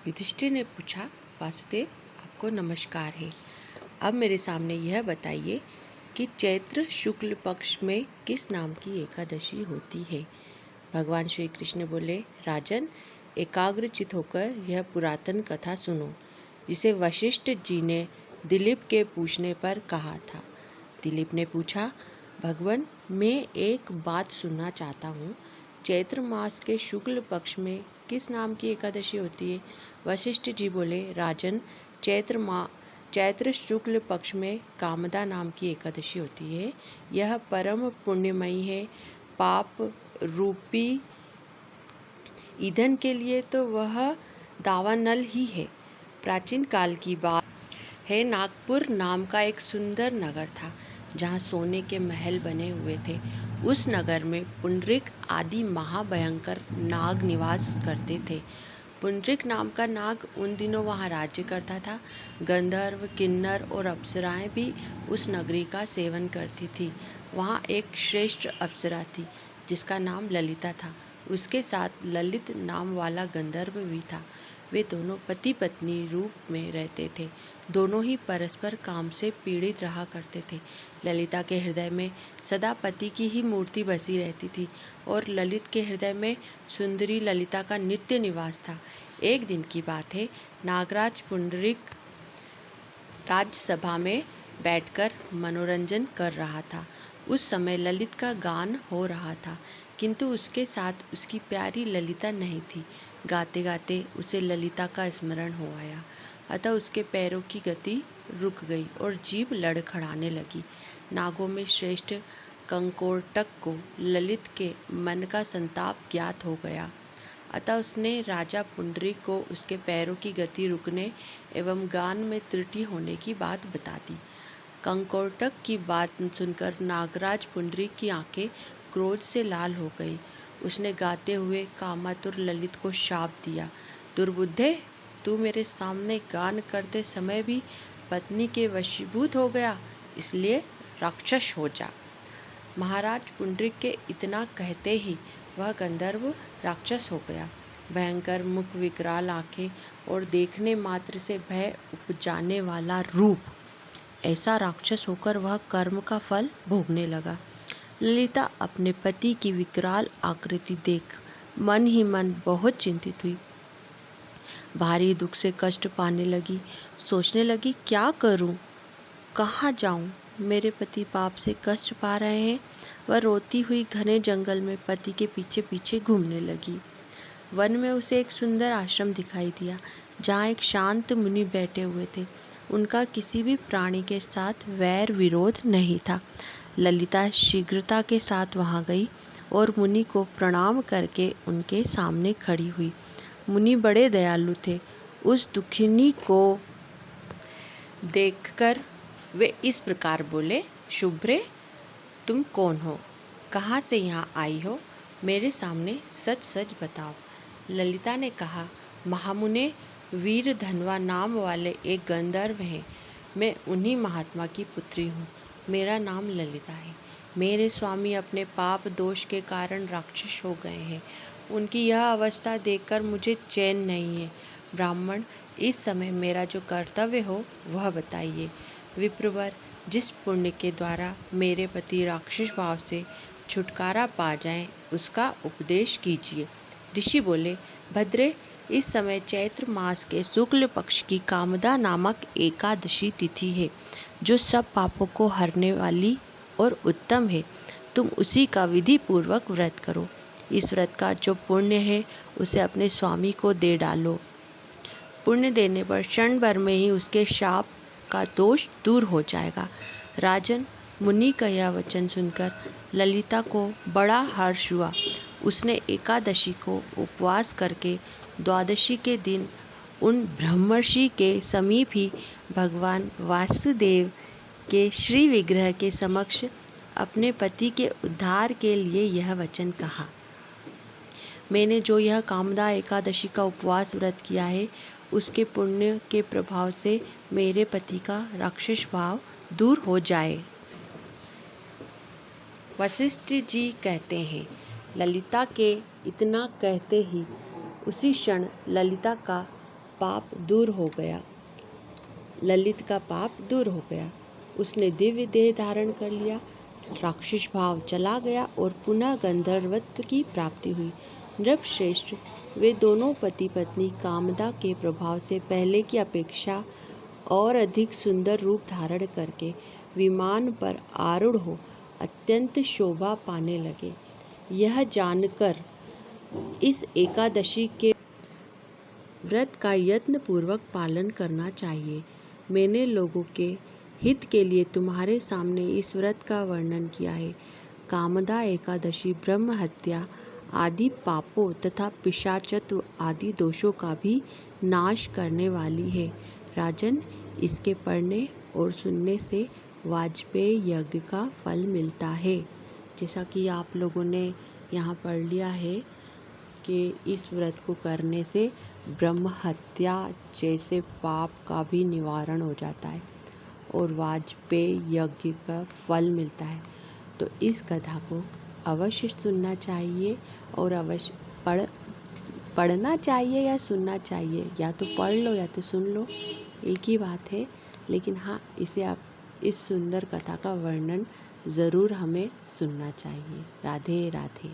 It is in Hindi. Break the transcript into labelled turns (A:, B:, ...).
A: युधिष्ठिर ने पूछा, वासुदेव आपको नमस्कार है। अब मेरे सामने यह बताइए कि चैत्र शुक्ल पक्ष में किस नाम की एकादशी होती है। भगवान श्री कृष्ण बोले, राजन, एकाग्रचित होकर यह पुरातन कथा सुनो, जिसे वशिष्ठ जी ने दिलीप के पूछने पर कहा था। दिलीप ने पूछा, भगवान, मैं एक बात सुनना चाहता हूँ। चैत्र मास के शुक्ल पक्ष में किस नाम की एकादशी होती है। वशिष्ठ जी बोले, राजन, चैत्र शुक्ल पक्ष में कामदा नाम की एकादशी होती है। यह परम पुण्यमयी है। पाप रूपी ईंधन के लिए तो वह दावानल ही है। प्राचीन काल की बात है, नागपुर नाम का एक सुंदर नगर था, जहाँ सोने के महल बने हुए थे। उस नगर में पुंडरीक आदि महाभयंकर नाग निवास करते थे। पुंडरीक नाम का नाग उन दिनों वहाँ राज्य करता था। गंधर्व, किन्नर और अप्सराएं भी उस नगरी का सेवन करती थी। वहाँ एक श्रेष्ठ अप्सरा थी, जिसका नाम ललिता था। उसके साथ ललित नाम वाला गंधर्व भी था। वे दोनों पति पत्नी रूप में रहते थे। दोनों ही परस्पर काम से पीड़ित रहा करते थे। ललिता के हृदय में सदा पति की ही मूर्ति बसी रहती थी और ललित के हृदय में सुंदरी ललिता का नित्य निवास था। एक दिन की बात है, नागराज पुंडरीक राज्यसभा में बैठकर मनोरंजन कर रहा था। उस समय ललित का गान हो रहा था, किंतु उसके साथ उसकी प्यारी ललिता नहीं थी। गाते गाते उसे ललिता का स्मरण हो आया, अतः उसके पैरों की गति रुक गई और जीभ लड़खड़ाने लगी। नागों में श्रेष्ठ कंकोटक को ललित के मन का संताप ज्ञात हो गया, अतः उसने राजा पुंडरीक को उसके पैरों की गति रुकने एवं गान में त्रुटि होने की बात बता दी। कंकोटक की बात सुनकर नागराज पुंडरीक की आंखें क्रोध से लाल हो गई। उसने गाते हुए कामातुर ललित को शाप दिया, दुर्बुद्धे, तू मेरे सामने गान करते समय भी पत्नी के वशीभूत हो गया, इसलिए राक्षस हो जा। महाराज पुंडरीक के इतना कहते ही वह गंधर्व राक्षस हो गया। भयंकर मुख, विकराल आंखें और देखने मात्र से भय उपजाने वाला रूप, ऐसा राक्षस होकर वह कर्म का फल भोगने लगा। ललिता अपने पति की विकराल आकृति देख मन ही मन बहुत चिंतित हुई। भारी दुख से कष्ट पाने लगी। सोचने लगी, क्या करूं, कहाँ जाऊं। मेरे पति पाप से कष्ट पा रहे हैं। वह रोती हुई घने जंगल में पति के पीछे पीछे घूमने लगी। वन में उसे एक सुंदर आश्रम दिखाई दिया, जहाँ एक शांत मुनि बैठे हुए थे। उनका किसी भी प्राणी के साथ वैर विरोध नहीं था। ललिता शीघ्रता के साथ वहाँ गई और मुनि को प्रणाम करके उनके सामने खड़ी हुई। मुनि बड़े दयालु थे। उस दुखिनी को देखकर वे इस प्रकार बोले, शुभ्रे, तुम कौन हो, कहाँ से यहाँ आई हो, मेरे सामने सच सच बताओ। ललिता ने कहा, महामुने, वीर धनवा नाम वाले एक गंधर्व हैं। मैं उन्हीं महात्मा की पुत्री हूँ। मेरा नाम ललिता है। मेरे स्वामी अपने पाप दोष के कारण राक्षस हो गए हैं। उनकी यह अवस्था देखकर मुझे चैन नहीं है। ब्राह्मण, इस समय मेरा जो कर्तव्य हो वह बताइए। विप्रवर, जिस पुण्य के द्वारा मेरे पति राक्षस भाव से छुटकारा पा जाएं, उसका उपदेश कीजिए। ऋषि बोले, भद्रे, इस समय चैत्र मास के शुक्ल पक्ष की कामदा नामक एकादशी तिथि है, जो सब पापों को हरने वाली और उत्तम है। तुम उसी का विधि पूर्वक व्रत करो। इस व्रत का जो पुण्य है, उसे अपने स्वामी को दे डालो। पुण्य देने पर क्षण भर में ही उसके शाप का दोष दूर हो जाएगा। राजन, मुनि का यह वचन सुनकर ललिता को बड़ा हर्ष हुआ। उसने एकादशी को उपवास करके द्वादशी के दिन उन ब्रह्मर्षि के समीप ही भगवान वासुदेव के श्री विग्रह के समक्ष अपने पति के उद्धार के लिए यह वचन कहा। मैंने जो यह कामदा एकादशी का उपवास व्रत किया है, उसके पुण्य के प्रभाव से मेरे पति का राक्षस भाव दूर हो जाए। वशिष्ठ जी कहते हैं, ललिता के इतना कहते ही उसी क्षण ललिता का पाप दूर हो गया। ललित का पाप दूर हो गया। उसने दिव्य देह धारण कर लिया, राक्षस भाव चला गया और पुनः गंधर्वत्व की प्राप्ति हुई। नृपश्रेष्ठ, वे दोनों पति पत्नी कामदा के प्रभाव से पहले की अपेक्षा और अधिक सुंदर रूप धारण करके विमान पर आरूढ़ हो अत्यंत शोभा पाने लगे। यह जानकर इस एकादशी के व्रत का यत्न पूर्वक पालन करना चाहिए। मैंने लोगों के हित के लिए तुम्हारे सामने इस व्रत का वर्णन किया है। कामदा एकादशी ब्रह्म हत्या आदि पापों तथा पिशाचत्व आदि दोषों का भी नाश करने वाली है। राजन, इसके पढ़ने और सुनने से वाजपेयी यज्ञ का फल मिलता है। जैसा कि आप लोगों ने यहाँ पढ़ लिया है कि इस व्रत को करने से ब्रह्म हत्या जैसे पाप का भी निवारण हो जाता है और वाजपेयी यज्ञ का फल मिलता है। तो इस कथा को अवश्य सुनना चाहिए और अवश्य पढ़ना चाहिए या सुनना चाहिए। या तो पढ़ लो या तो सुन लो, एक ही बात है। लेकिन हाँ, इसे आप इस सुंदर कथा का वर्णन ज़रूर हमें सुनना चाहिए। राधे राधे।